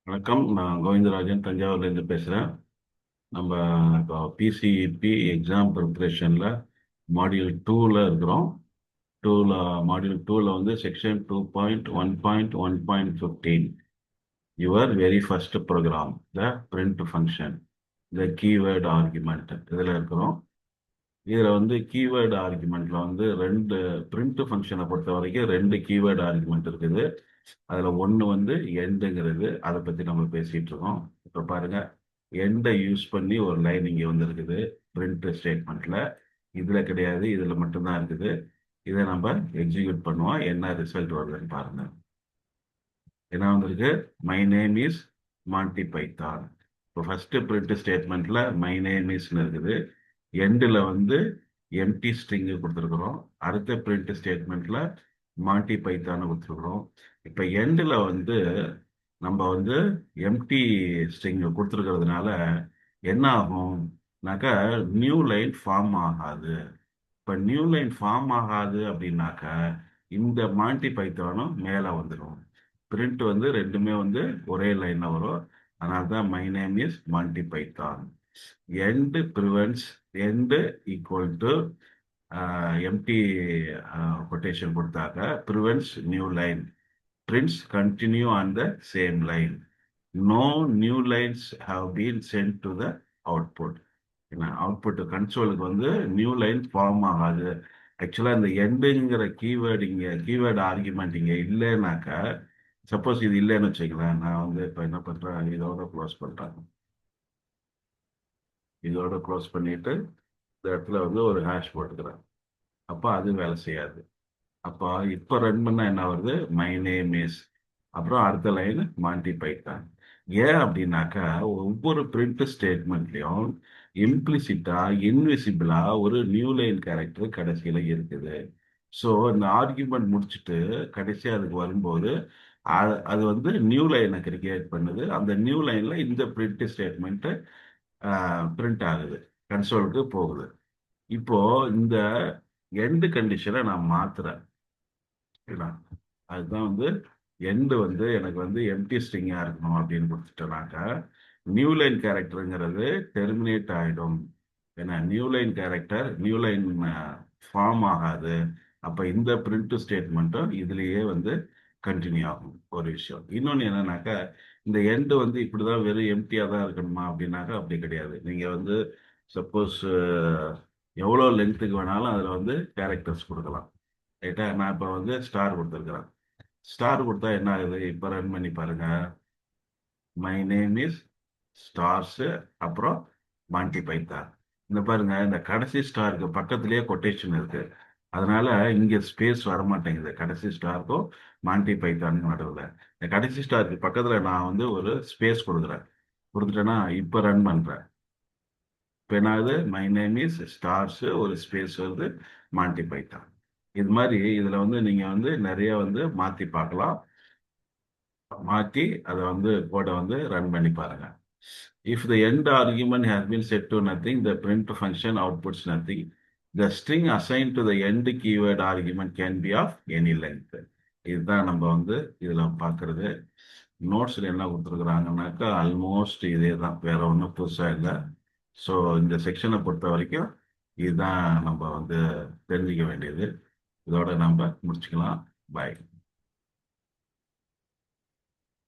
வணக்கம். நான் கோவிந்தராஜன் தஞ்சாவூர்லேருந்து பேசுகிறேன். நம்ம இப்போ பிசிஇபி எக்ஸாம் ப்ரிப்ரேஷனில் மாடியூல் டூவில் இருக்கிறோம். மாடியூல் டூவில் வந்து section 2.1.1.15 your very first program the print function the keyword argument இதில் இருக்கிறோம். இதில் வந்து கீவேர்டு ஆர்குமெண்ட்டில் வந்து பிரிண்ட் ஃபங்க்ஷனை பொறுத்த வரைக்கும் ரெண்டு கீவேர்டு ஆர்குமெண்ட் இருக்குது. அதில் ஒன்று வந்து எண்டுங்கிறது, அதை பற்றி நம்ம பேசிகிட்டு இருக்கோம். இப்போ பாருங்க, எண்டை யூஸ் பண்ணி ஒரு லைன் இங்கே வந்துருக்குது பிரிண்ட் ஸ்டேட்மெண்ட்டில். இதில் கிடையாது, இதில் மட்டும்தான் இருக்குது. இதை நம்ம எக்ஸிக்யூட் பண்ணுவோம். என்ன ரிசல்ட் வருதுன்னு பாருங்க. என்ன வந்திருக்கு? My name is Monty Python. இப்போ ஃபஸ்ட்டு பிரிண்ட் ஸ்டேட்மெண்ட்டில் மை நேம் இஸ்ன்னு இருக்குது. எண்டில் வந்து எம்டி ஸ்ட்ரிங்கு கொடுத்துருக்குறோம். அடுத்த பிரிண்ட் ஸ்டேட்மெண்ட்டில் மாண்டி பைத்தான்னு கொடுத்துருக்குறோம். இப்போ எண்டில் வந்து நம்ம வந்து எம்டி ஸ்ட்ரிங் கொடுத்துருக்கிறதுனால என்ன ஆகும்னாக்கா நியூ லைன் ஃபார்ம் ஆகாது. இப்போ நியூ லைன் ஃபார்ம் ஆகாது அப்படின்னாக்கா இந்த மாண்டி பைத்தானும் மேலே வந்துடும். பிரிண்ட் வந்து ரெண்டுமே வந்து ஒரே லைனில் வரும். அதனால தான் my name is Monty Python. end prevents end equal to empty quotation கொடுத்தாக்க prevents new line, prints continue on the same line, no new lines have been sent to the output. Output கன்சோலுக்கு வந்து new line form ஆகாது. ஆக்சுவலாக இந்த எண்டுங்கிற keyword argument இங்கே இல்லைனாக்கா, suppose இது இல்லைன்னு வச்சுக்கலாம், நான் வந்து இப்போ என்ன பண்ணுறேன், இதோட க்ளோஸ் பண்ணுறேன். இதோட க்ளோஸ் பண்ணிட்டு இந்த இடத்துல வந்து ஒரு ஹேஷ் போட்டுக்கிறேன். அப்போ அது வேலை செய்யாது. அப்போ இப்போ ரன் பண்ண என்ன வருது? மை நேம் இஸ், அப்புறம் அடுத்த லைன் மாண்டி பைத்தான். ஏன் அப்படின்னாக்கா ஒவ்வொரு பிரிண்ட் ஸ்டேட்மெண்ட்லையும் இம்ப்ளிசிட்டா இன்விசிபிளா ஒரு நியூ லைன் கேரக்டர் கடைசியில் இருக்குது. ஸோ இந்த ஆர்கியூமெண்ட் முடிச்சுட்டு கடைசியாக அதுக்கு வரும்போது அது வந்து நியூ லைனை கிரியேட் பண்ணுது. அந்த நியூ லைன்ல இந்த பிரிண்ட் ஸ்டேட்மெண்ட்டு பிரிண்ட் ஆகுது, கன்சோலுக்கு போகுது. இப்போ இந்த எண்டு கண்டிஷனை நான் மாத்துறேன். அதுதான் வந்து எண்டு வந்து எனக்கு வந்து எம்டி ஸ்ட்ரிங்கா இருக்கணும் அப்படின்னு கொடுத்துட்டேனாக்கா நியூ லைன் கேரக்டருங்கிறது டெர்மினேட் ஆகிடும். ஏன்னா நியூ லைன் ஃபார்ம் ஆகாது. அப்போ இந்த பிரிண்ட் ஸ்டேட்மெண்ட்டும் இதுலேயே வந்து கண்டினியூ ஆகும். ஒரு விஷயம். இன்னொன்று என்னன்னாக்கா, இந்த எண்டு வந்து இப்படிதான் வெறும் எம்டியாக தான் இருக்கணுமா அப்படின்னாக்கா அப்படி கிடையாது. நீங்கள் வந்து சப்போஸ் எவ்வளோ லென்த்துக்கு வேணாலும் அதில் வந்து கேரக்டர்ஸ் கொடுக்கலாம். ரைட்டா? நான் இப்போ வந்து ஸ்டார் கொடுத்துருக்குறேன். ஸ்டார் கொடுத்தா என்ன ஆகுது? இப்போ ரன் பண்ணி பாருங்க. மை நேம் இஸ் ஸ்டார்ஸ், அப்புறம் மாண்டி பைத்தான். இந்த பாருங்க, இந்த கடைசி ஸ்டாருக்கு பக்கத்துலேயே கொட்டேஷன் இருக்கு. அதனால இங்க ஸ்பேஸ் வரமாட்டேங்குது. கடைசி ஸ்டாருக்கும் மாண்டி பைத்தானுக்கு நடுவில் இந்த கடைசி ஸ்டாருக்கு பக்கத்துல நான் வந்து ஒரு ஸ்பேஸ் கொடுத்துட்டேன்னா இப்போ ரன் பண்றேன். இப்போ என்னாவது? மை நேம் இஸ் ஸ்டார்ஸ், ஒரு ஸ்பேஸ் வருது, மாண்டி பைத்தான். இது மாதிரி இதுல வந்து நீங்க வந்து நிறைய வந்து மாத்தி பார்க்கலாம். மாற்றி அதை வந்து கோடை வந்து ரன் பண்ணி பாருங்க. If the end argument has been set to nothing, the print function outputs nothing. The string assigned to the end keyword argument can be of any length. இதுதான் நம்ம வந்து இதில் பார்க்கறது. நோட்ஸில் என்ன கொடுத்துருக்குறாங்கன்னாக்கா ஆல்மோஸ்ட் இதே தான், வேற ஒன்றும் புதுசாக இல்லை. ஸோ இந்த செக்ஷனை பொறுத்த வரைக்கும் இதுதான் நம்ம வந்து தெரிஞ்சிக்க வேண்டியது. இதோட நம்ம முடிச்சுக்கலாம். பாய்.